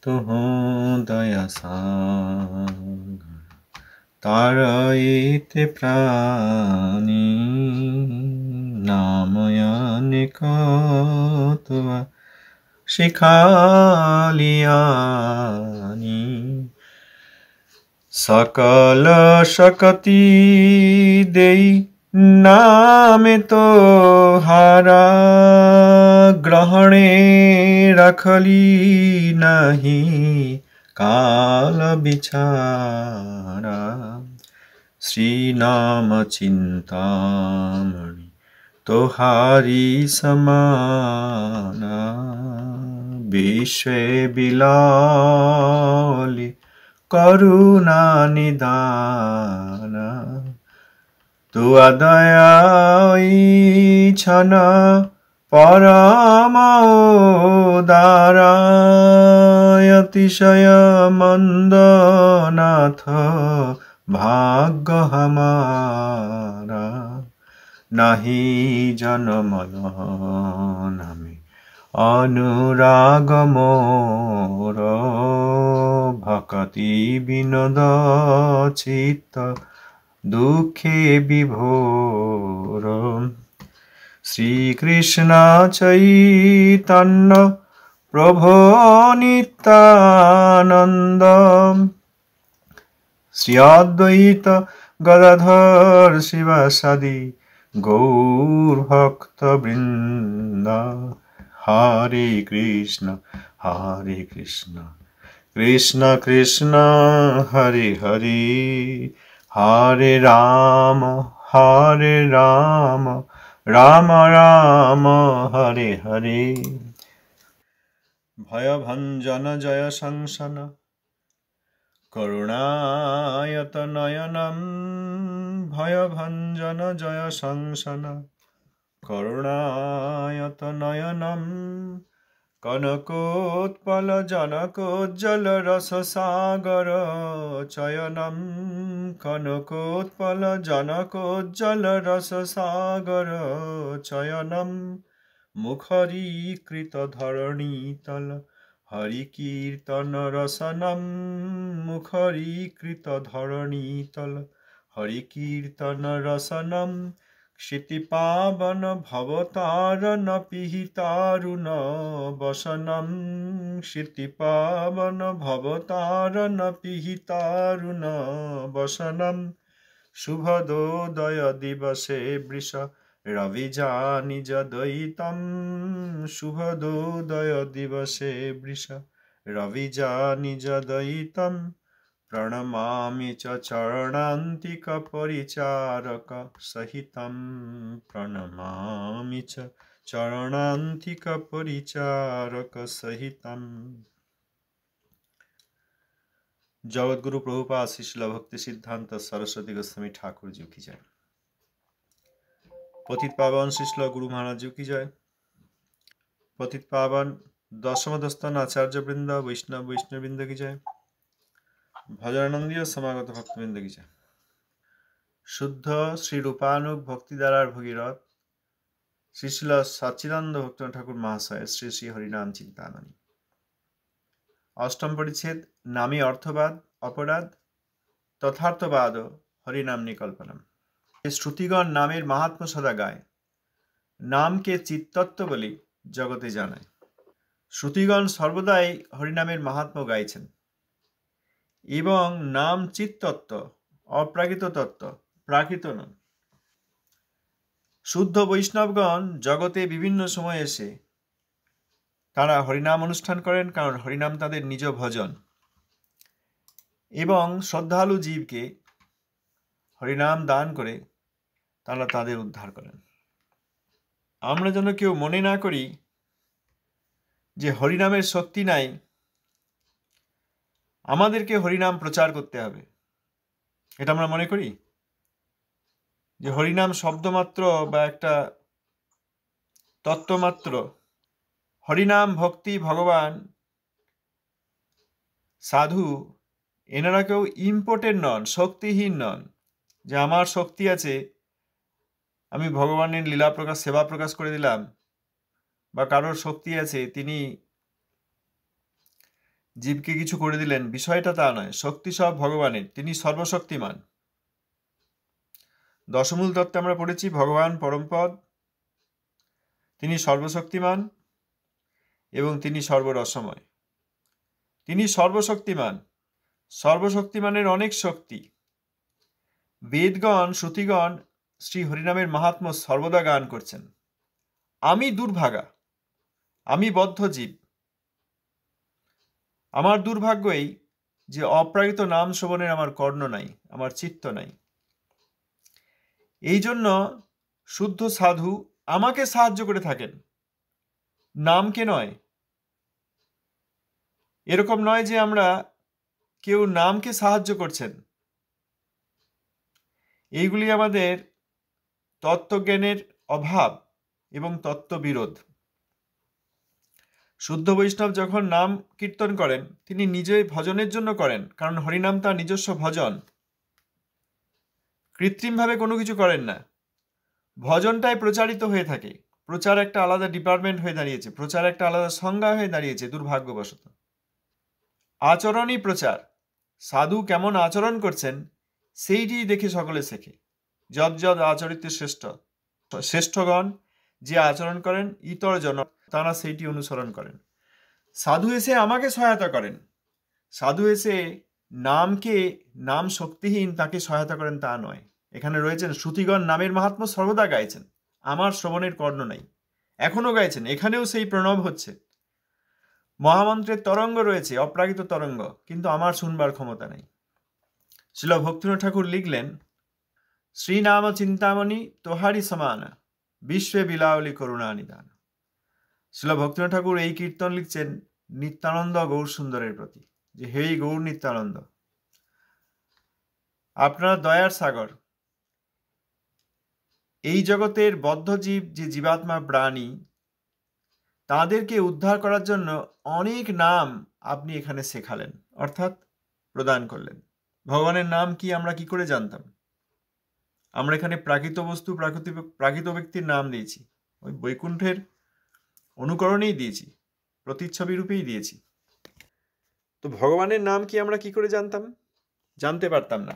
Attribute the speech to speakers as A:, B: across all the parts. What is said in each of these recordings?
A: तुहों दया सागर तारयिते प्राणी नामयानिक तुवा शिखालियानि सकल शकति देई नामे तो हारा ग्रहणे रखली नहीं काल बिचारा श्री नाम चिंतामणि तोहारी समाना विश्व बिलाली करुणा निदान तुआ दयाई छन परम उदारा अतिशय मंदनाथ भाग्य हमारा नहीं जन्मल नामे अनुराग मोर भक्ति विनोद चित्त दुखे विभोर श्री कृष्ण चैतन्य प्रभो नित्यानंद श्री अद्वैत गदाधर शिवासादि गौर भक्त वृंद हरे कृष्ण कृष्ण कृष्ण हरे हरे हरे राम राम राम हरे हरे भयभञ्जन जय संसन करुणायत नयनम भयभञ्जन जय संसन करुणायत नयनम कनकोत्पल जनकोज्जल रस सागर चयनम कनकोत्पल जनकोज्जल रस सागर चयनम मुखरीकृत धरणीतल हरिकीर्तन रसनम मुखरीकृत धरणीतल हरिकीर्तन रसनम क्षितिपावन भवतारण पिहितारुण वसनम क्षितिपावन भवतारण पिहितारुण वसनम शुभदोदय दिवसे वृष रविजानि जदयितं शुभदोदय दिवसे वृष रविजानि जदयितं प्रणमामि च चरणान्तिक परिचारक सहितं प्रणमामि च चरणान्तिक परिचारक सहितं जगद्गुरु प्रभुपाद श्री शिल भक्ति सिद्धांत सरस्वती गोस्वामी ठाकुर जी की जय। पतित पावन श्री शिल गुरु महाराज जी की जय। पतित पावन दशम दस्तन आचार्य वृंद वैष्णव वृंद की जय। भजनानंदी समागत भक्तवृंद की जय। शुद्ध श्री रूपानुग भक्ति द्वारा भगीरथ श्री शिल सच्चिदानंद भक्त ठाकुर महाशय श्री श्री हरिनाम चिंतामणि। अष्टम परिच्छेद नामी अर्थवाद अपराध तथार्थवाद हरिनाम निकल्पनम। श्रुतिगण नामेर महात्म सदा गाय नाम के चित्तत्व बलि जगते जानाय। श्रुतिगण सर्वदाई हरिनामेर महात्म गाइছেন এবং নাম চিত্তত্ব অপ্রাকৃত তত্ত্ব প্রাকৃত নয়। শুদ্ধ বৈষ্ণবগণ জগতে বিভিন্ন সময় এসে তারা হরিনাম অনুষ্ঠান করেন, কারণ হরিনাম তাদের নিজ ভজন এবং শ্রদ্ধালু জীবকে হরিনাম দান করে তারা তাদের উদ্ধার করেন। আমরা যেন কেউ মনে না করি যে হরিনামের শক্তি নাই, আমাদেরকে হরিনাম প্রচার করতে হবে, এটা আমরা মনে করি যে হরিনাম শব্দমাত্র বা একটা তত্ত্বমাত্র। হরিনাম ভক্তি ভগবান সাধু এনারা কেউ ইম্পোর্টেন্ট নন, শক্তিহীন নন, যে আমার শক্তি আছে আমি ভগবানের লীলা প্রকাশ সেবা প্রকাশ করে দিলাম, বা কারোর শক্তি আছে তিনি জীবকে কিছু করে দিলেন, বিষয়টা তা নয়। শক্তি সব ভগবানের, তিনি সর্বশক্তিমান। দশমূল তত্ত্বে আমরা পড়েছি ভগবান পরমপদ, তিনি সর্বশক্তিমান এবং তিনি সর্বরসময়। তিনি সর্বশক্তিমান। সর্বশক্তিমানের অনেক শক্তি। বেদগণ শ্রুতিগণ শ্রী হরিনামের মাহাত্ম্য সর্বদা গান করছেন। আমি দুর্ভাগা, আমি বদ্ধ জীব। আমার দুর্ভাগ্য এই যে অপ্রাকৃত নাম শ্রবণের আমার কর্ণ নাই, আমার চিত্ত নাই। এই জন্য শুদ্ধ সাধু আমাকে সাহায্য করে থাকেন, নামকে নয়। এরকম নয় যে আমরা কেউ নামকে সাহায্য করছেন। এইগুলি আমাদের তত্ত্বজ্ঞানের অভাব এবং তত্ত্ববিরোধ। শুদ্ধ বৈষ্ণব যখন নাম কীর্তন করেন, তিনি নিজেই ভজনের জন্য করেন, কারণ হরিনাম তার নিজস্ব ভজন। কৃত্রিমভাবে কোনো কিছু করেন না। ভজনটাই প্রচারিত হয়ে থাকে। প্রচার একটা আলাদা ডিপার্টমেন্ট হয়ে দাঁড়িয়েছে, প্রচার একটা আলাদা সংজ্ঞা হয়ে দাঁড়িয়েছে দুর্ভাগ্যবশত। আচরণই প্রচার। সাধু কেমন আচরণ করছেন সেইটি দেখে সকলে শেখে। যদ যদ আচরিত শ্রেষ্ঠ, শ্রেষ্ঠগণ যে আচরণ করেন ইতর জন তারা সেইটি অনুসরণ করেন। সাধু এসে আমাকে সহায়তা করেন। সাধু এসে নামকে, নাম শক্তিহীন তাকে সহায়তা করেন তা নয়। এখানে রয়েছেন শ্রুতিগণ নামের মাহাত্ম্য সর্বদা গাইছেন, আমার শ্রবণের কর্ণ নাই, এখনো গাইছেন। এখানেও সেই প্রণব হচ্ছে। মহামন্ত্রের তরঙ্গ রয়েছে, অপ্রাকৃত তরঙ্গ, কিন্তু আমার শুনবার ক্ষমতা নেই। শ্রীল ভক্তিনাথ ঠাকুর লিখলেন, শ্রীনাম চিন্তামণি তোহারি সমান বিশ্বে বিলাওলি করুণা নিদান। শ্রীল ভক্তিনাথ ঠাকুর এই কীর্তন লিখছেন নিত্যানন্দ গৌর সুন্দরের প্রতি, যে হেই গৌর নিত্যানন্দ, আপনার দয়ার সাগর। এই জগতের বদ্ধজীব যে জীবাত্মা প্রাণী, তাদেরকে উদ্ধার করার জন্য অনেক নাম আপনি এখানে শেখালেন, অর্থাৎ প্রদান করলেন। ভগবানের নাম কি আমরা কি করে জানতাম? আমরা এখানে প্রাকৃত বস্তু, প্রাকৃত ব্যক্তির নাম দিয়েছি, ওই বৈকুণ্ঠের অনুকরণেই দিয়েছি, প্রতিচ্ছবি রূপেই দিয়েছি। তো ভগবানের নাম কি আমরা কি করে জানতাম? জানতে পারতাম না।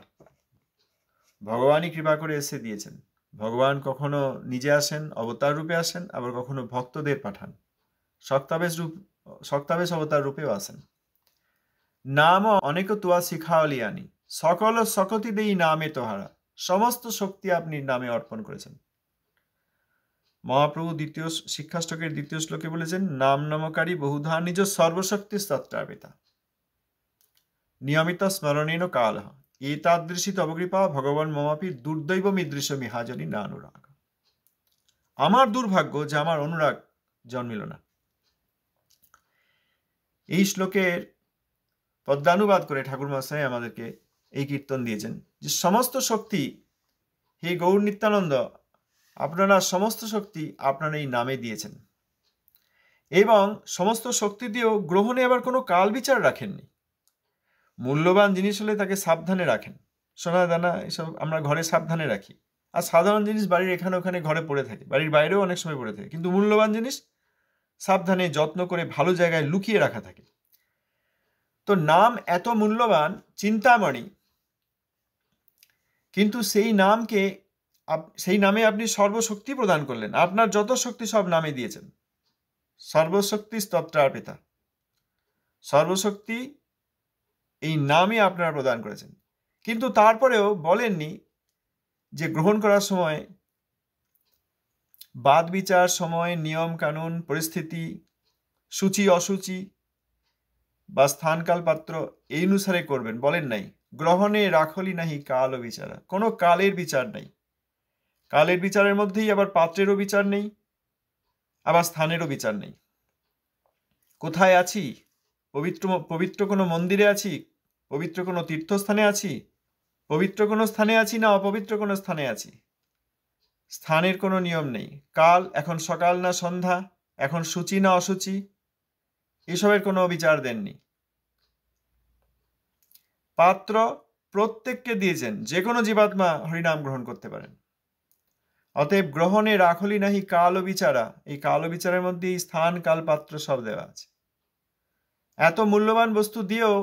A: ভগবানই কৃপা করে এসে দিয়েছেন। ভগবান কখনো নিজে আসেন, অবতার রূপে আসেন, আবার কখনো ভক্তদের পাঠান, শক্তাবেশ অবতার রূপেও আসেন। নাম অনেক তুয়া শিখাওলি আনি, সকল শক্তি দেই নামে তোহারা। সমস্ত শক্তি আপনি নামে অর্পণ করেছেন। মহাপ্রভু দ্বিতীয় শিক্ষাষ্টকের দ্বিতীয় শ্লোকে বলেছেন, নাম নমকারী বহুধা নিজ সর্বশক্তি স্তত্রাপিতা নিয়মিত স্মরণেন কাল এতাদৃশী তব কৃপা ভগবান মমাপি দুর্দৈব মিদৃশ মিহাজনী না অনুরাগ। আমার দুর্ভাগ্য যে আমার অনুরাগ জন্মিল না। এই শ্লোকের পদ্মানুবাদ করে ঠাকুর মহাশয় আমাদেরকে এই কীর্তন দিয়েছেন যে সমস্ত শক্তি, হে গৌর নিত্যানন্দ, আপনারা সমস্ত শক্তি আপনার এই নামে দিয়েছেন, এবং সমস্ত শক্তি দিয়েও গ্রহণে আবার কোনো কাল বিচার রাখেননি। মূল্যবান জিনিস হলে তাকে সাবধানে রাখেন। সোনা দানা এসব আমরা ঘরে সাবধানে রাখি, আর সাধারণ জিনিস বাড়ির এখানে ওখানে ঘরে পড়ে থাকে, বাড়ির বাইরেও অনেক সময় পড়ে থাকে, কিন্তু মূল্যবান জিনিস সাবধানে যত্ন করে ভালো জায়গায় লুকিয়ে রাখা থাকে। তো নাম এত মূল্যবান, চিন্তামণি, কিন্তু সেই নামে আপনি সর্বশক্তি প্রদান করলেন। আপনার যত শক্তি সব নামে দিয়েছেন। সর্বশক্তি স্তত্রার্পিতা, সর্বশক্তি এই নামে আপনারা প্রদান করেছেন। কিন্তু তারপরেও বলেননি যে গ্রহণ করার সময় বাদ বিচার, সময়, নিয়ম কানুন, পরিস্থিতি, সূচি অসুচি বা স্থানকাল পাত্র এই অনুসারে করবেন, বলেন নাই। গ্রহণে রাখলি নাহি কাল ও বিচারা, কোনো কালের বিচার নেই। কালের বিচারের মধ্যেই আবার পাত্রেরও বিচার নেই, আবার স্থানেরও বিচার নেই। কোথায় আছি? পবিত্র কোনো মন্দিরে আছি, পবিত্র কোনো তীর্থস্থানে আছি, পবিত্র কোনো স্থানে আছি না অপবিত্র কোনো স্থানে আছি, স্থানের কোনো নিয়ম নেই। কাল এখন সকাল না সন্ধ্যা, এখন সূচি না অসুচি, এসবের কোনো বিচার দেননি। পাত্র প্রত্যেককে দিয়েছেন, যে কোনো জীবাত্মা হরিনাম গ্রহণ করতে পারেন। অতএব গ্রহণে রাখলি নাহি কাল ও বিচারা, এই কাল ও বিচারের মধ্যে স্থান কাল পাত্র সব দেওয়া আছে। এত মূল্যবান বস্তু দিয়েও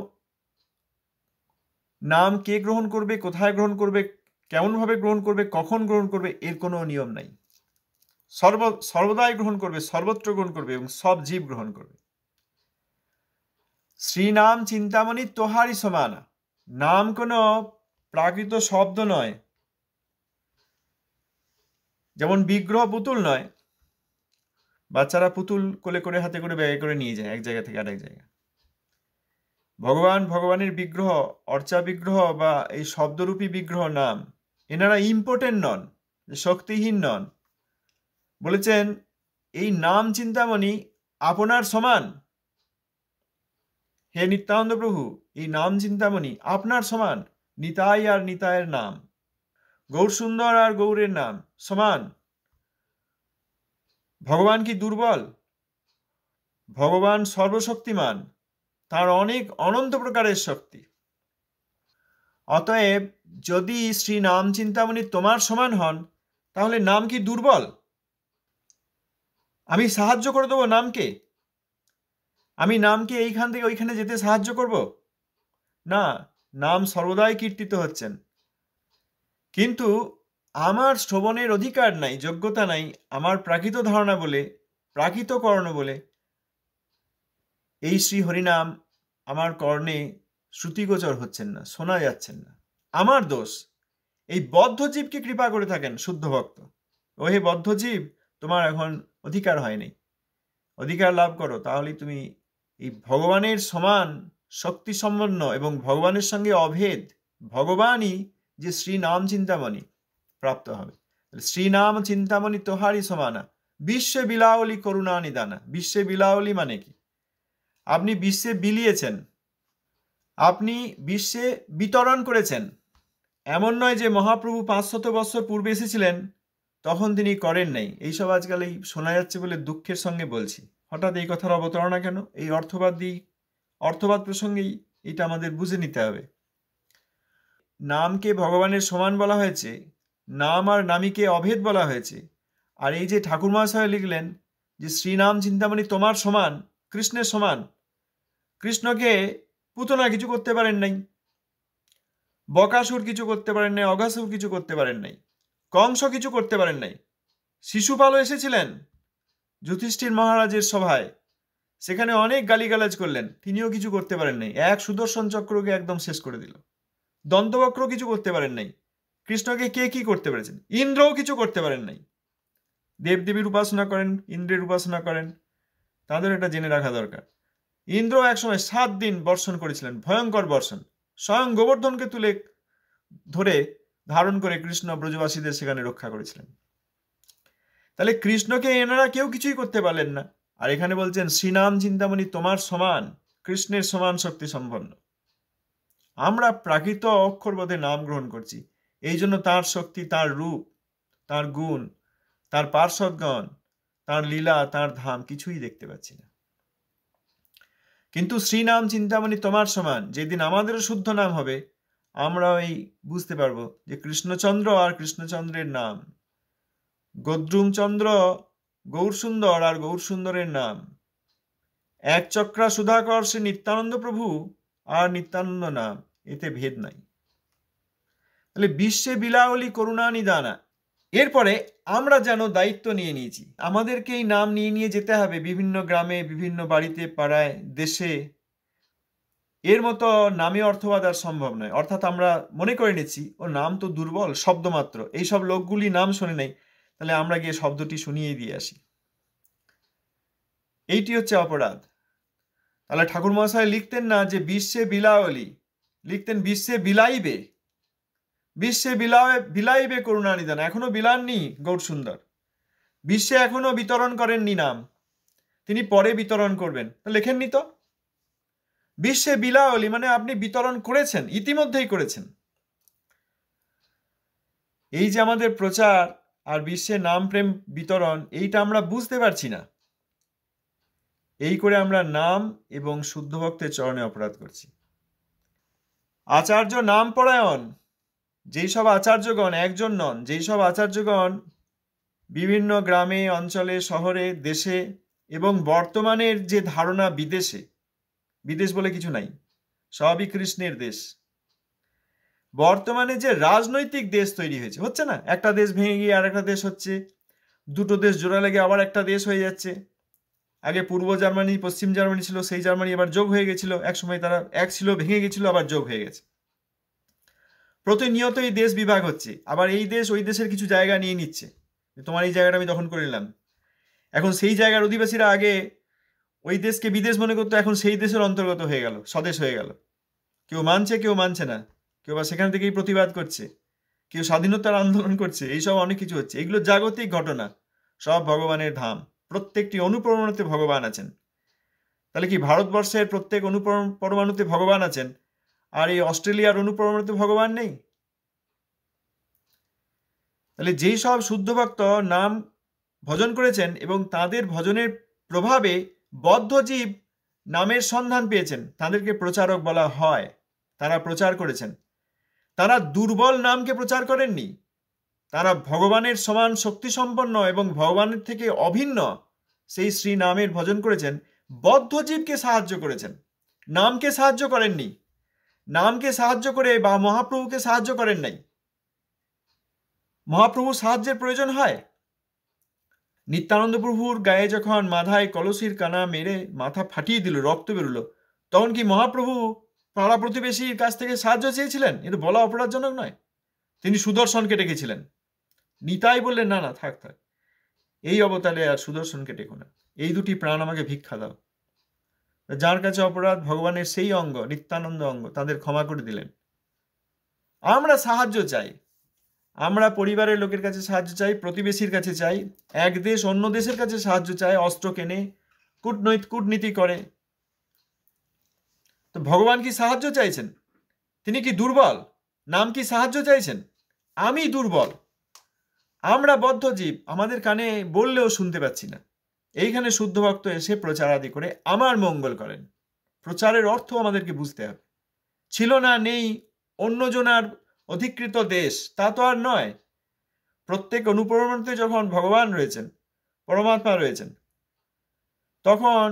A: নাম কে গ্রহণ করবে, কোথায় গ্রহণ করবে, কেমনভাবে গ্রহণ করবে, কখন গ্রহণ করবে, এর কোনো নিয়ম নাই। সর্বদাই গ্রহণ করবে, সর্বত্র গ্রহণ করবে এবং সব জীব গ্রহণ করবে। শ্রীনাম চিন্তামণি তোহারি সমানা। নাম কোনো প্রাকৃত শব্দ নয়, যেমন বিগ্রহ পুতুল নয়। বাচ্চারা পুতুল কোলে করে হাতে করে ব্যাগে করে নিয়ে যায় এক জায়গা থেকে আরেক জায়গায়। ভগবানের বিগ্রহ, অর্চা বিগ্রহ বা এই শব্দরূপী বিগ্রহ নাম, এনারা ইম্পর্টেন্ট নন, শক্তিহীন নন। বলেছেন এই নাম চিন্তামণি আপনার সমান। হে নিত্যানন্দ প্রভু, এই নাম চিন্তামণি আপনার সমান। নিতাই আর নিতায়ের নাম, গৌর সুন্দর আর গৌরের নাম সমান। ভগবান কি দুর্বল? ভগবান সর্বশক্তিমান, তার অনেক অনন্ত প্রকারের শক্তি। অতএব যদি শ্রী নাম চিন্তামণি তোমার সমান হন, তাহলে নাম কি দুর্বল? আমি সাহায্য করে দেবো নামকে? আমি নামকে এইখান থেকে ওইখানে যেতে সাহায্য করব? না, নাম সর্বদাই কীর্তিত হচ্ছেন। কিন্তু আমার শ্রবণের অধিকার নাই, যোগ্যতা নাই, আমার প্রাকৃত ধারণা বলে, প্রাকৃত কর্ণ বলে এই শ্রী হরিনাম আমার কর্ণে শ্রুতিগোচর হচ্ছেন না, শোনা যাচ্ছেন না। আমার দোষ। এই বদ্ধজীবকে কৃপা করে থাকেন শুদ্ধ ভক্ত। ও হে বদ্ধজীব, তোমার এখন অধিকার হয়নি, অধিকার লাভ করো, তাহলেই তুমি এই ভগবানের সমান শক্তি সম্পন্ন এবং ভগবানের সঙ্গে অভেদ ভগবানই যে শ্রীনাম চিন্তামণি প্রাপ্ত হবে। শ্রীনাম চিন্তামণি তোহারি সমানা, বিশ্বে বিলাওলি করুণা নিদানা। বিশ্বে বিলাওলি মানে কি? আপনি বিশ্বে বিলিয়েছেন, আপনি বিশ্বে বিতরণ করেছেন। এমন নয় যে মহাপ্রভু 500 বছর পূর্বে এসেছিলেন তখন তিনি করেন নাই। এইসব আজকাল এই শোনা যাচ্ছে বলে দুঃখের সঙ্গে বলছি। হঠাৎ এই কথার অবতারণা কেন? এই অর্থবাদ প্রসঙ্গেই এটা আমাদের বুঝে নিতে হবে। নামকে ভগবানের সমান বলা হয়েছে, নাম আর নামীকে অভেদ বলা হয়েছে। আর এই যে ঠাকুর মহাশয় লিখলেন যে শ্রীনাম চিন্তামণি তোমার সমান, কৃষ্ণের সমান। কৃষ্ণকে পুতনা কিছু করতে পারেন নাই, বকাসুর কিছু করতে পারেন নাই, অঘাসুর কিছু করতে পারেন নাই, কংস কিছু করতে পারেন নাই। শিশুপালও এসেছিলেন যুধিষ্ঠির মহারাজের সভায়, সেখানে অনেক গালিগালাজ করলেন, তিনিও কিছু করতে পারেন নাই। এক সুদর্শন চক্রকে একদম শেষ করে দিল। দন্তবক্র কিছু করতে পারেন নাই। কৃষ্ণকে কে কি করতে পেরেছেন? ইন্দ্রও কিছু করতে পারেন নাই। দেবদেবীর উপাসনা করেন, ইন্দ্রের উপাসনা করেন, তাদের এটা জেনে রাখা দরকার। ইন্দ্র একসময় 7 দিন বর্ষণ করেছিলেন, ভয়ঙ্কর বর্ষণ। স্বয়ং গোবর্ধনকে তুলে ধরে ধারণ করে কৃষ্ণ ব্রজবাসীদের সেখানে রক্ষা করেছিলেন। তাহলে কৃষ্ণকে এনারা কেউ কিছুই করতে পারলেন না। আর এখানে বলছেন শ্রীনাম চিন্তামণি তোমার সমান, কৃষ্ণের সমান শক্তি সম্পন্ন। আমরা প্রাকৃত অক্ষরবোধে নাম গ্রহণ করছি, এই জন্য তার শক্তি, তার রূপ, তার গুণ, তার পার্শ্বদগণ, তার লীলা, তার ধাম কিছুই দেখতে পাচ্ছি না। কিন্তু শ্রীনাম চিন্তামণি তোমার সমান যেদিন আমাদেরও শুদ্ধ নাম হবে, আমরা এই বুঝতে পারবো যে কৃষ্ণচন্দ্র আর কৃষ্ণচন্দ্রের নাম, গদ্রুমচন্দ্র গৌরসুন্দর আর গৌরসুন্দরের নাম, এক চক্রা সুধাকর শ্রী নিত্যানন্দ প্রভু আর নিত্যানন্দ নাম, এতে ভেদ নাই। তাহলে বিশ্বে বিলাওলি করুণা নিদানা। এরপরে আমরা যেন দায়িত্ব নিয়ে নিয়েছি, আমাদেরকে এই নাম নিয়ে নিয়ে যেতে হবে বিভিন্ন গ্রামে, বিভিন্ন বাড়িতে, পাড়ায়, দেশে। এর মতো নামে অর্থবাদ আর সম্ভব নয়। অর্থাৎ আমরা মনে করে নিচ্ছি ও নাম তো দুর্বল, শব্দ মাত্র, এইসব লোকগুলি নাম শোনে নাই, তাহলে আমরা গিয়ে শব্দটি শুনিয়ে দিয়ে আসি। এইটি হচ্ছে অপরাধ। তাহলে ঠাকুর মহাশয় লিখতেন না যে বিশ্বে বিলাওলি, লিখতেন বিশ্বে বিলাইবে। বিশ্বে বিলাইবে করুণা নিদান। এখনো বিলাননি গৌর সুন্দর, বিশ্বে এখনো বিতরণ করেননি নাম, তিনি পরে বিতরণ করবেন। তো লেখেননি তো। বিশ্বে বিলাওলি মানে আপনি বিতরণ করেছেন, ইতিমধ্যেই করেছেন। এই যে আমাদের প্রচার আর বিশ্বে নাম প্রেম বিতরণ, এইটা আমরা বুঝতে পারছি না। এই করে আমরা নাম এবং শুদ্ধ ভক্তের চরণে অপরাধ করছি। আচার্য নাম পরায়ণ, যেই সব আচার্যগণ একজন নন, যেই সব আচার্যগণ বিভিন্ন গ্রামে, অঞ্চলে, শহরে, দেশে এবং বর্তমানের যে ধারণা বিদেশে, বিদেশ বলে কিছু নাই, সবই কৃষ্ণের দেশ। বর্তমানে যে রাজনৈতিক দেশ তৈরি হচ্ছে না, একটা দেশ ভেঙে গিয়ে আর একটা দেশ হচ্ছে, দুটো দেশ জোড়া লেগে আবার একটা দেশ হয়ে যাচ্ছে। আগে পূর্ব জার্মানি পশ্চিম জার্মানি ছিল, সেই জার্মানি আবার যোগ হয়ে গেছিল, একসময় তারা এক ছিল, ভেঙে গেছিল, আবার যোগ হয়ে গেছে। প্রতিনিয়ত এই দেশ বিভাগ হচ্ছে, আবার এই দেশ ওই দেশের কিছু জায়গা নিয়ে নিচ্ছে, তোমার এই জায়গাটা আমি দখল করে নিলাম। এখন সেই জায়গার অধিবাসীরা আগে ওই দেশকে বিদেশ মনে করতো, এখন সেই দেশের অন্তর্গত হয়ে গেল, স্বদেশ হয়ে গেল। কেউ মানছে কেউ মানছে না, কেউ বা সেখান থেকেই প্রতিবাদ করছে, কেউ স্বাধীনতার আন্দোলন করছে, এইসব অনেক কিছু হচ্ছে। এগুলো জাগতিক ঘটনা, সব ভগবানের ধাম, প্রত্যেকটি অনুপরমাণুতে ভগবান আছেন। তাহলে কি ভারতবর্ষের প্রত্যেক অনুপরমাণুতে ভগবান আছেন, আর এই অস্ট্রেলিয়ার অনুপরমাণুতে ভগবান নেই? তাহলে যেই সব শুদ্ধ ভক্ত নাম ভজন করেছেন এবং তাদের ভজনের প্রভাবে বদ্ধজীব নামের সন্ধান পেয়েছেন, তাদেরকে প্রচারক বলা হয়। তারা প্রচার করেছেন, তারা দুর্বল নামকে প্রচার করেননি, তারা ভগবানের সমান শক্তি সম্পন্ন এবং ভগবানের থেকে অভিন্ন সেই শ্রী নামের ভজন করেছেন, বদ্ধজীবকে সাহায্য করেছেন, নামকে সাহায্য করেননি। নামকে সাহায্য করে বা মহাপ্রভুকে সাহায্য করেন নাই। মহাপ্রভু সাহায্যের প্রয়োজন হয়, নিত্যানন্দ প্রভুর গায়ে যখন মাথায় কলসির কানা মেরে মাথা ফাটিয়ে দিল, রক্ত বেরোলো, তখন কি মহাপ্রভু পাড়া প্রতিবেশীর কাছ থেকে সাহায্য চেয়েছিলেন? এটা বলা অপরাধজনক নয়। তিনি সুদর্শনকে ডেকেছিলেন, নিতাই বললেন না না থাক থাক, এই অবতারে আর সুদর্শনকে ডেকো না, এই দুটি প্রাণ আমাকে ভিক্ষা দাও। যার কাছে অপরাধ, ভগবানের সেই অঙ্গ, নিত্যানন্দ অঙ্গ, তাদের ক্ষমা করে দিলেন। আমরা সাহায্য চাই, আমরা পরিবারের লোকের কাছে সাহায্য চাই, প্রতিবেশীর কাছে চাই, এক দেশ অন্য দেশের কাছে সাহায্য চাই, অস্ত্র কেনে, কূটনীতি করে। তো ভগবান কি সাহায্য চাইছেন? তিনি কি দুর্বল? নাম কি সাহায্য চাইছেন? আমি দুর্বল, আমরা বদ্ধজীব, আমাদের কানে বললেও শুনতে পাচ্ছি না। এইখানে শুদ্ধ ভক্ত এসে প্রচারাদি করে আমার মঙ্গল করেন। প্রচারের অর্থ আমাদেরকে বুঝতে হবে। ছিল না, নেই, অন্যজনার অধিকৃত দেশ, তা তো আর নয়। প্রত্যেক অনুপরমাণুতে যখন ভগবান রয়েছেন, পরমাত্মা রয়েছেন, তখন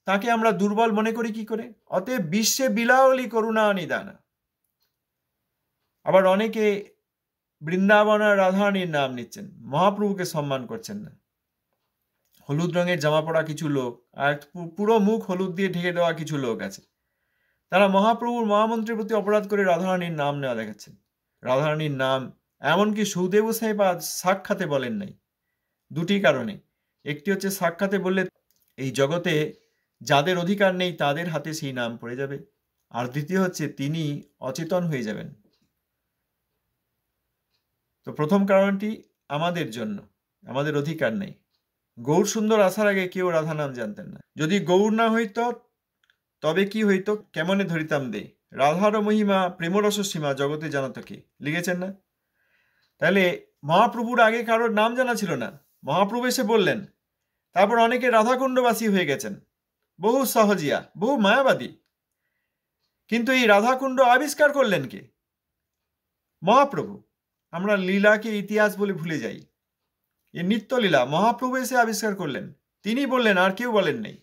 A: তাকে আমরা দুর্বল মনে করি কি করে? অতএব বিশ্বে বিলাওলি করুণা নিদানা। আবার অনেকে বৃন্দাবন আর রাধারানীর নাম নিচ্ছেন, মহাপ্রভুকে সম্মান করছেন না। হলুদ রঙের জামা পরা কিছু লোক আর পুরো মুখ হলুদ দিয়ে ঢেকে দেওয়া কিছু লোক আছে, তারা মহাপ্রভুর মহামন্ত্রের প্রতি অপরাধ করে রাধারানীর নাম নেওয়া দেখাচ্ছেন। রাধারানীর নাম এমনকি সুদেব সাহেব সাক্ষাতে বলেন নাই, দুটি কারণে। একটি হচ্ছে সাক্ষাতে বললে এই জগতে যাদের অধিকার নেই তাদের হাতে সেই নাম পড়ে যাবে, আর দ্বিতীয় হচ্ছে তিনি অচেতন হয়ে যাবেন। তো প্রথম কারণটি আমাদের জন্য, আমাদের অধিকার নেই। গৌর সুন্দর আসার আগে কেউ রাধা নাম জানতেন না। যদি গৌর না হইত তবে কি হইত, কেমনে ধরিতাম দে, রাধার মহিমা প্রেমরস সীমা জগতে জানাতো কে, লিখেছেন না? তাহলে মহাপ্রভুর আগে কারোর নাম জানা ছিল না, মহাপ্রভু এসে বললেন। তারপর অনেকে রাধাকুণ্ডবাসী হয়ে গেছেন, বহু সহজিয়া, বহু মায়াবাদী। কিন্তু এই রাধাকুণ্ড আবিষ্কার করলেন কে? মহাপ্রভু। আমরা লীলাকে ইতিহাস বলে ভুলে যাই, এ নিত্যলীলা মহাপ্রভু এসে আবিষ্কার করলেন, তিনি বললেন, আর কেউ বলেন নেই।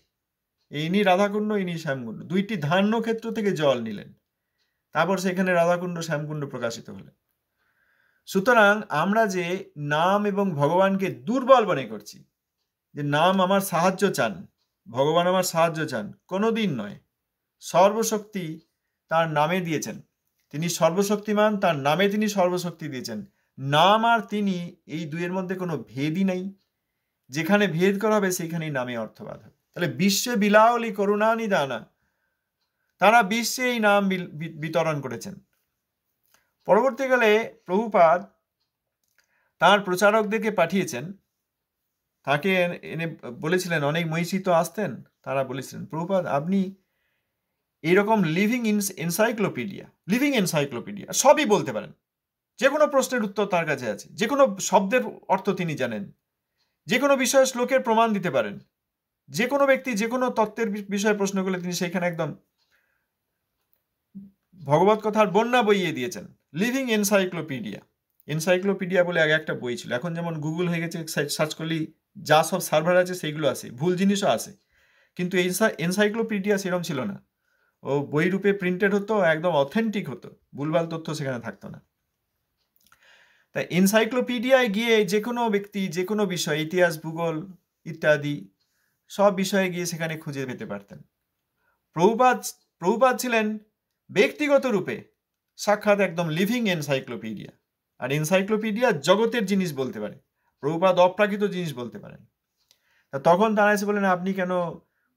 A: ইনি রাধাকুণ্ড, ইনি শ্যামকুণ্ড, দুইটি ধান্য ক্ষেত্র থেকে জল নিলেন, তারপর সেখানে রাধাকুণ্ড শ্যামকুণ্ড প্রকাশিত হলেন। সুতরাং আমরা যে নাম এবং ভগবানকে দুর্বল মনে করছি, যে নাম আমার সাহায্য চান, ভগবান আমার সাহায্য চান, কোনোদিন নয়। সর্বশক্তি তার নামে দিয়েছেন, তিনি সর্বশক্তিমান, তার নামে তিনি সর্বশক্তি দিয়েছেন। নাম আর তিনি, এই দুইয়ের মধ্যে কোনো ভেদই নেই। যেখানে ভেদ করা হবে সেইখানেই নামে অর্থবাদ হবে। তাহলে বিশ্বে বিলাওলি করুণা নিদানা, তারা বিশ্বে এই নাম বিতরণ করেছেন। পরবর্তীকালে প্রভুপাদ তার প্রচারকদেরকে পাঠিয়েছেন, তাকে এনে বলেছিলেন, অনেক মহিষী তো আসতেন, তারা বলেছিলেন, প্রভুপাদ আপনি এইরকম লিভিং এনসাইক্লোপিডিয়া, সবই বলতে পারেন, যে কোনো প্রশ্নের উত্তর তার কাছে আছে, যে কোনো শব্দের অর্থ তিনি জানেন, যে কোনো বিষয়ে শ্লোকের প্রমাণ দিতে পারেন, যে কোনো ব্যক্তি যে কোনো তত্ত্বের বিষয়ে প্রশ্ন করলে তিনি সেইখানে একদম ভগবত কথার বন্যা বইয়ে দিয়েছেন। লিভিং এনসাইক্লোপিডিয়া বলে আগে একটা বই ছিল, এখন যেমন গুগল হয়ে গেছে, সার্চ করলেই যা সব সার্ভার আছে সেইগুলো আসে, ভুল জিনিসও আসে, কিন্তু এনসাইক্লোপিডিয়া সেরকম ছিল না। ও বই রূপে প্রিন্টেড হতো, একদম অথেন্টিক হতো, ভুলভাল তথ্য সেখানে থাকতো না। তাই এনসাইক্লোপিডিয়ায় গিয়ে যে কোনো ব্যক্তি যে কোনো বিষয়, ইতিহাস, ভূগোল ইত্যাদি সব বিষয়ে গিয়ে সেখানে খুঁজে পেতে পারতেন। প্রভুপাদ ছিলেন ব্যক্তিগত রূপে সাক্ষাৎ একদম লিভিং এনসাইক্লোপিডিয়া। আর এনসাইক্লোপিডিয়া জগতের জিনিস বলতে পারে, প্রভুপাদ অপ্রাকৃত জিনিস বলতে পারেন। তা তখন তারা এসে বলেন, আপনি কেন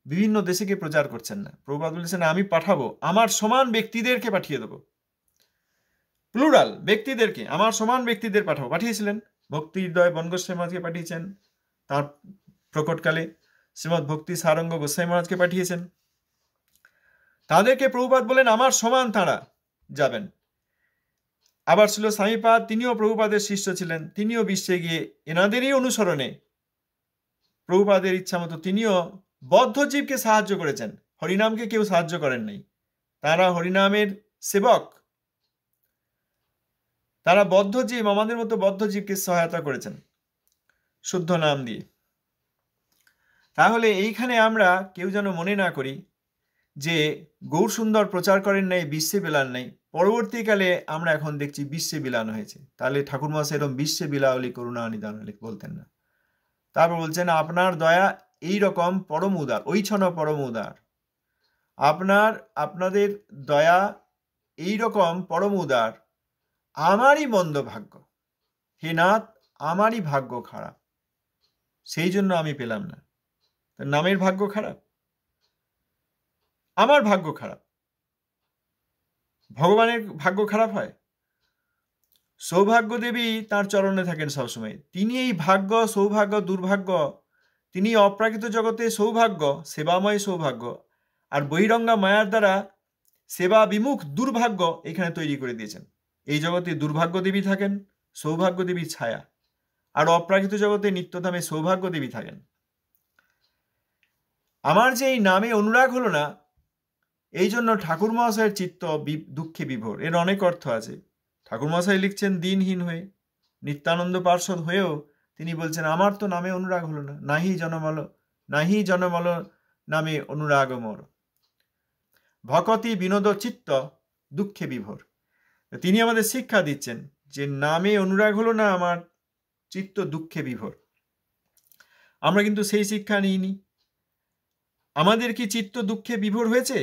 A: বিভিন্ন দেশে গিয়ে প্রচার করছেন না? প্রভুপাদ বলেছেন, আমি পাঠাবো, আমার সমান ব্যক্তিদেরকে পাঠিয়ে দেবো, প্লুরাল ব্যক্তিদেরকে, আমার সমান ব্যক্তিদের পাঠাবো। পাঠিয়েছিলেন, ভক্তি হৃদয় বন গোস্বামী মহারাজকে পাঠিয়েছেন, তার প্রকটকালে শ্রীমৎ ভক্তি সারঙ্গ গোস্বামী মহারাজকে পাঠিয়েছেন। তাদেরকে প্রভুপাদ বলেন আমার সমান তাঁরা যাবেন। আবার ছিল স্বামীপাদ, তিনিও প্রভুপাদের শিষ্য ছিলেন, তিনিও বিশ্বে গিয়ে এনাদেরই অনুসরণে প্রভুপাদের ইচ্ছা মতো তিনিও বদ্ধজীবকে সাহায্য করেছেন, হরিনামকে কেউ সাহায্য করেন নাই। তারা হরিনামের সেবক, তারা বদ্ধজীব, আমাদের মতো বদ্ধজীবকে সহায়তা করেছেন শুদ্ধ নাম দিয়ে। তাহলে এইখানে আমরা কেউ যেন মনে না করি যে গৌর সুন্দর প্রচার করেন নাই, বিশ্বে বিলান নাই, পরবর্তীকালে আমরা এখন দেখছি বিশ্বে বিলান হয়েছে। তাহলে ঠাকুর মশাই এরকম বিশ্বে বিলাওলি করুণা নিদান বলতেন না। তারপর বলছেন, আপনার দয়া এই রকম পরম উদার, ওইছন পরম উদার। আপনাদের দয়া এই রকম পরম উদার, আমারই মন্দ ভাগ্য, হে নাথ আমারই ভাগ্য খারাপ, সেই জন্য আমি পেলাম না। নামের ভাগ্য খারাপ, আমার ভাগ্য খারাপ, ভগবানের ভাগ্য খারাপ হয়? সৌভাগ্য দেবী তার চরণে থাকেন সবসময়, তিনি এই ভাগ্য সৌভাগ্য দুর্ভাগ্য, তিনি অপ্রাকৃত জগতে সৌভাগ্য, সেবাময় সৌভাগ্য, আর বহিরঙ্গা মায়ার দ্বারা সেবা বিমুখ দুর্ভাগ্য এখানে তৈরি করে দিয়েছেন। এই জগতে দুর্ভাগ্য দেবী থাকেন, সৌভাগ্য দেবীর ছায়া, আর অপ্রাকৃত জগতে নিত্যধামে সৌভাগ্য দেবী থাকেন। আমার যে এই নামে অনুরাগ হলো না, এই জন্য ঠাকুর মহাশয়ের চিত্ত দুঃখে বিভোর। এর অনেক অর্থ আছে। ঠাকুর মহাশয় লিখছেন দিনহীন হয়ে, নিত্যানন্দ পার্ষদ হয়েও তিনি বলছেন, আমার তো নামে অনুরাগ হলো না, নাহি জনমল নামে অনুরাগ মোর, ভকতি বিনোদ চিত্ত দুঃখে বিভোর। তিনি আমাদের শিক্ষা দিচ্ছেন যে নামে অনুরাগ হলো না, আমার চিত্ত দুঃখে বিভোর। আমরা কিন্তু সেই শিক্ষা নিইনি। আমাদের কি চিত্ত দুঃখে বিভোর হয়েছে?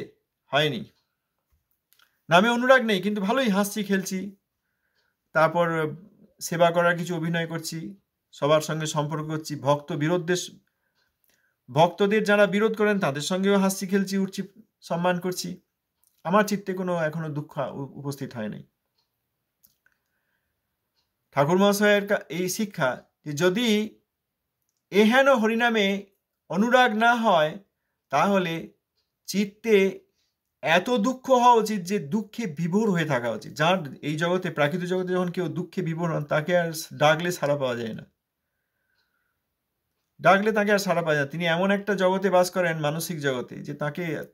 A: হয়নি। নামে অনুরাগ নেই, কিন্তু ভালোই হাসছি খেলছি, তারপর সেবা করার কিছু অভিনয় করছি, সবার সঙ্গে সম্পর্ক করছি, ভক্তদের যারা বিরোধ করেন তাদের সঙ্গেও হাসছি খেলছি, উঠছি, সম্মান করছি। আমার চিত্তে কোনো এখনো দুঃখ উপস্থিত হয়নি। ঠাকুর মহাশয়ের এই শিক্ষা যে যদি এহেন হরিনামে অনুরাগ না হয়, তাহলে চিত্তে এত দুঃখ হওয়া উচিত যে দুঃখে বিভোর হয়ে থাকা উচিত। যার এই জগতে, প্রাকৃত জগতে যখন কেউ দুঃখে বিভোর হন, তাকে আর ডাকলে সাড়া পাওয়া যায় না, ডাকলে তাকে আর সাড়া পাওয়া যায়। তিনি এমন একটা জগতে বাস করেন, মানসিক জগতে, যে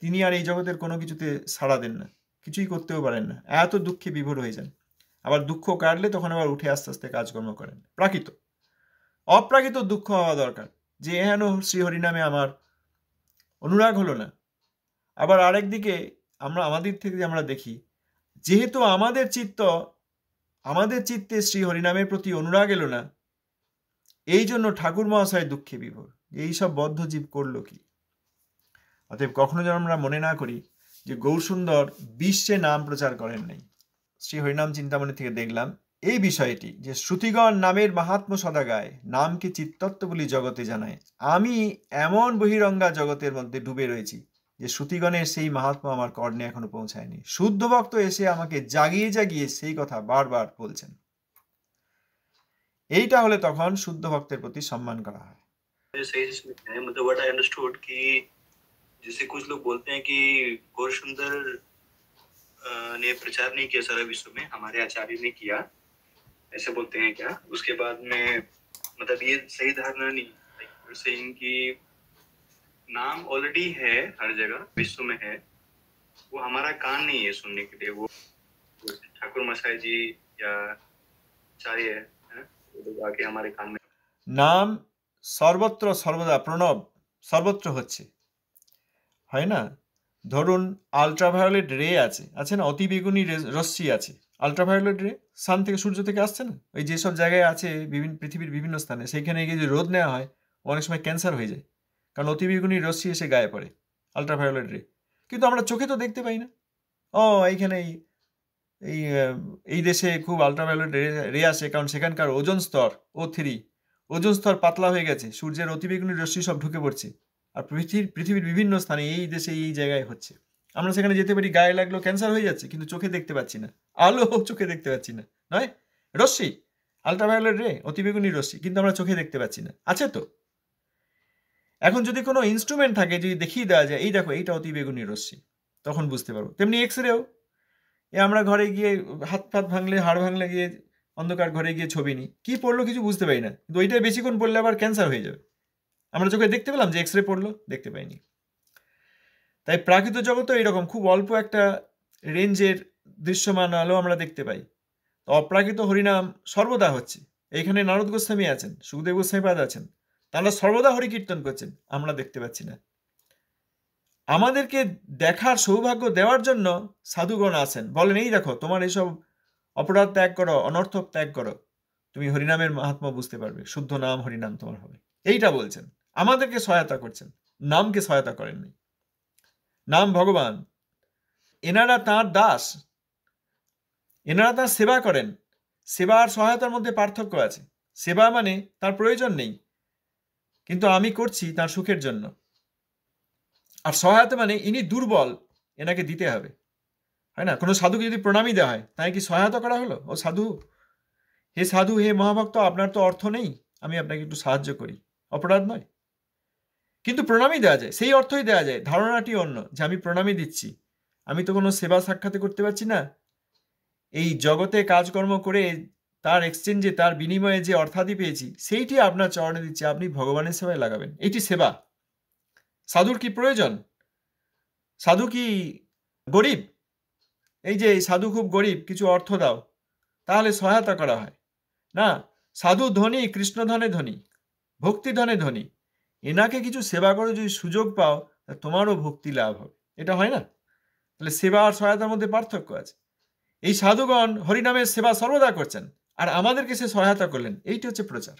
A: তিনি আর এই জগতের কোনো কিছুতে সাড়া দেন না, কিছুই করতেও পারেন না, এত দুঃখে বিভোর হয়ে যান। আবার দুঃখ কাটলে তখন আবার উঠে আস্তে আস্তে কাজকর্ম করেন। অপ্রাকৃত দুঃখ হওয়া দরকার, যে এহেন শ্রী হরিনামে আমার অনুরাগ হলো না। আবার আরেক দিকে আমাদের থেকে আমরা দেখি, যেহেতু আমাদের চিত্তে শ্রী হরিনামের প্রতি অনুরাগ এলো না, এই জন্য ঠাকুর মহাশয় দুঃখে বিভোর, এই সব বদ্ধজীব করলো কি। অতএব কখনো যেন আমরা মনে না করি যে গৌরসুন্দর বিশ্বে নাম প্রচার করেন নাই। শ্রী হরিনাম চিন্তামণি থেকে দেখলাম এই বিষয়টি, যে শ্রুতিগণ নামের মাহাত্ম্য সদা গায়, নামকে চিত্তত্ব বলি জগতে জানায়। আমি এমন বহিরঙ্গা জগতের মধ্যে ডুবে রয়েছি যে শ্রুতিগণের সেই মাহাত্ম্য আমার কর্ণে এখনো পৌঁছায়নি। শুদ্ধ ভক্ত এসে আমাকে জাগিয়ে জাগিয়ে সেই কথা বারবার বলছেন। এইটা হলে তখন শুদ্ধ ভক্তের প্রতি সম্মান করা হয়।
B: मतलब व्हाट आई अंडरस्टूड कि जैसे कुछ लोग बोलते हैं कि गौर सुंदर ने प्रचार नहीं किया सारा विश्व में, हमारे आचार्य ने किया, ऐसे बोलते हैं क्या? उसके बाद में मतलब ये सही धारणा नहीं, सेइंग कि नाम ऑलरेडी है, हर जगह विश्व में है, वो हमारा कान नहीं है सुनने के लिए। वो ठाकुर मसाई जी या आचार्य है, वो लोग आके हमारे कान में
A: नाम सर्वत्र सर्वदा प्रणव सर्वत्र হচ্ছে, হয় না? ধরুন আল্ট্রাভায়োলেট রে আছে না, অতিবেগুনি রশ্মি আছে। আল্ট্রাভায়োলেট রে সান থেকে, সূর্য থেকে আসছে না, ওই যেসব জায়গায় আছে পৃথিবীর বিভিন্ন স্থানে, সেইখানে গিয়ে যদি রোদ নেওয়া হয় অনেক সময় ক্যান্সার হয়ে যায়, কারণ অতিবেগুনি রশ্মি এসে গায়ে পড়ে, আল্ট্রাভায়োলেট রে। কিন্তু আমরা চোখে তো দেখতে পাই না। এইখানে এই এই দেশে খুব আল্ট্রাভায়োলেট রে আসে, কারণ সেখানকার ওজোন স্তর O3 ওজোন স্তর পাতলা হয়ে গেছে, সূর্যের অতিবেগুনি রশ্মি সব ঢুকে পড়ছে। আর পৃথিবীর বিভিন্ন স্থানে, এই দেশে এই জায়গায় হচ্ছে, আমরা সেখানে যেতে পারি, গায়ে লাগলো ক্যান্সার হয়ে যাচ্ছে, কিন্তু চোখে দেখতে পাচ্ছি না, আলো চোখে দেখতে পাচ্ছি না, নয় রশ্মি, আল্ট্রাভায়োলেট রে, অতিবেগুনি রশ্মি, কিন্তু আমরা চোখে দেখতে পাচ্ছি না, আছে তো। এখন যদি কোনো ইনস্ট্রুমেন্ট থাকে, যদি দেখিয়ে দেওয়া যায় এই দেখো এইটা অতিবেগুনি রশ্মি, তখন বুঝতে পারবো। তেমনি এক্সরেও আমরা ঘরে গিয়ে হাত ভাঙলে, হাড় ভাঙলে গিয়ে অন্ধকার ঘরে গিয়ে ছবি নিই, কি পড়লো কিছু বুঝতে পারি না, কিন্তু ওইটাই বেশিক্ষণ পড়লে আবার ক্যান্সার হয়ে যাবে। আমরা চোখে দেখতে পেলাম যে এক্সরে পড়লো, দেখতে পাইনি। তাই প্রাকৃত জগতেও এরকম খুব অল্প একটা রেঞ্জের দৃশ্যমান আলো আমরা দেখতে পাই। অপ্রাকৃত হরিনাম সর্বদা হচ্ছে। এইখানে নারদ গোস্বামী আছেন, সুখদেব গোস্বামীপাদ আছেন, তারা সর্বদা হরিকীর্তন করছেন, আমরা দেখতে পাচ্ছি না। আমাদেরকে দেখার সৌভাগ্য দেওয়ার জন্য সাধুগণ আছেন, বলেন এই দেখো তোমার এইসব অপরাধ ত্যাগ করো, অনর্থক ত্যাগ করো, তুমি হরিনামের মাহাত্ম্য বুঝতে পারবে, শুদ্ধ নাম হরিনাম তোমার হবে, এইটা বলছেন, আমাদেরকে সহায়তা করছেন, নামকে সহায়তা করেননি। নাম ভগবান, এনারা তাঁর দাস, এনারা তাঁর সেবা করেন। সেবা আর সহায়তার মধ্যে পার্থক্য আছে। সেবা মানে তার প্রয়োজন নেই, কিন্তু আমি করছি তার সুখের জন্য। আর সহায়তা মানে ইনি দুর্বল, এনাকে দিতে হবে, হয় না? কোনো সাধুকে যদি প্রণামী দেওয়া হয়, তাই কি সহায়তা করা হলো? ও সাধু, হে মহাভক্ত, আপনার তো অর্থ নেই, আমি আপনাকে একটু সাহায্য করি, অপরাধ নয়? কিন্তু প্রণামী দেওয়া যায়, সেই অর্থই দেওয়া যায়, ধারণাটি অন্য, যে আমি প্রণামী দিচ্ছি, আমি তো কোনো সেবা সাক্ষাতে করতে পারছি না, এই জগতে কাজকর্ম করে তার এক্সচেঞ্জে, তার বিনিময়ে যে অর্থাদি পেয়েছি, সেইটি আপনার চরণে দিচ্ছি, আপনি ভগবানের সেবায় লাগাবেন, এটি সেবা। সাধুর কি প্রয়োজন? সাধু কি গরিব? এই যে সাধু খুব গরিব, কিছু অর্থ দাও, তাহলে সহায়তা করা হয় না। সাধু ধনী, কৃষ্ণধনে ধনী, ভক্তিধনে ধনী, এনাকে কিছু সেবা করে যদি সুযোগ পাও, তোমারও ভক্তি লাভ হবে, এটা হয় না? তাহলে সেবা আর সহায়তার মধ্যে পার্থক্য আছে। এই সাধুগণ হরিনামের সেবা সর্বদা করছেন, আর আমাদেরকে সে সহায়তা করলেন, এইটি হচ্ছে প্রচার।